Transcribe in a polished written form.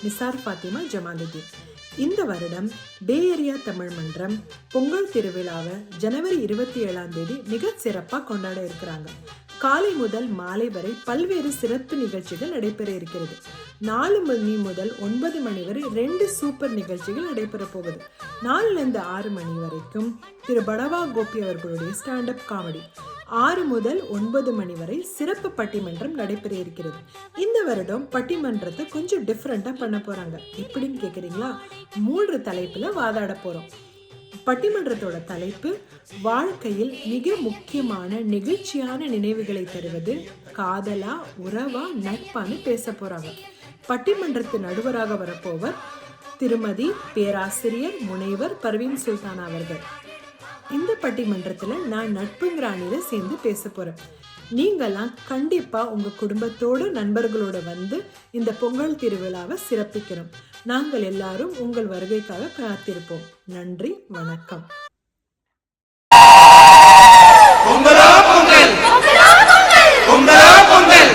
நிசார் ஃபாத்திமா ஜமாலுதீன். இந்த வருடம் பே ஏரியா தமிழ் மன்றம் பொங்கல் திருவிழாவை ஜனவரி 27 மிக சிறப்பாக கொண்டாட இருக்கிறாங்க. காலை முதல் மாலை வரை பல்வேறு சிறப்பு நிகழ்ச்சிகள் நடைபெற இருக்கிறது. 4 மணி முதல் 9 மணி வரை 2 சூப்பர் நிகழ்ச்சிகள் நடைபெற போகுது. 4லிருந்து 6 மணி வரைக்கும் திரு படவா கோபி அவர்களுடைய ஸ்டாண்டப் காமெடி, 6 முதல் 9 மணி வரை சிறப்பு பட்டிமன்றம் நடைபெற இருக்கிறது. இந்த வருடம் பட்டிமன்றத்தை கொஞ்சம் டிஃப்ரெண்டா பண்ண போறாங்க. எப்படின்னு கேக்குறீங்களா? 3 தலைப்புல வாதாட போறோம். பட்டிமன்றத்தோட தலைப்பு வாழ்க்கையில் மிக முக்கியமான நெகிழ்ச்சியான நினைவுகளை தருவது காதலா, உறவா, நட்பான்னு பேச போறாங்க. பட்டிமன்றத்து நடுவராக வரப்போவர் திருமதி பேராசிரியர் முனைவர் பர்வீன் சுல்தானா அவர்கள். இந்த பட்டிமன்றத்துல நான் நட்புங்கிற அணியில சேர்ந்து பேச போறேன். நீங்கெல்லாம் கண்டிப்பா உங்க குடும்பத்தோடு நண்பர்களோட வந்து இந்த பொங்கல் திருவிழாவை சிறப்பிக்கணும். நாங்கள் எல்லாரும் உங்கள் வருகைக்காக காத்திருப்போம். நன்றி, வணக்கம். பொங்கலோ பொங்கல், பொங்கலோ பொங்கல், பொங்கலோ பொங்கல்.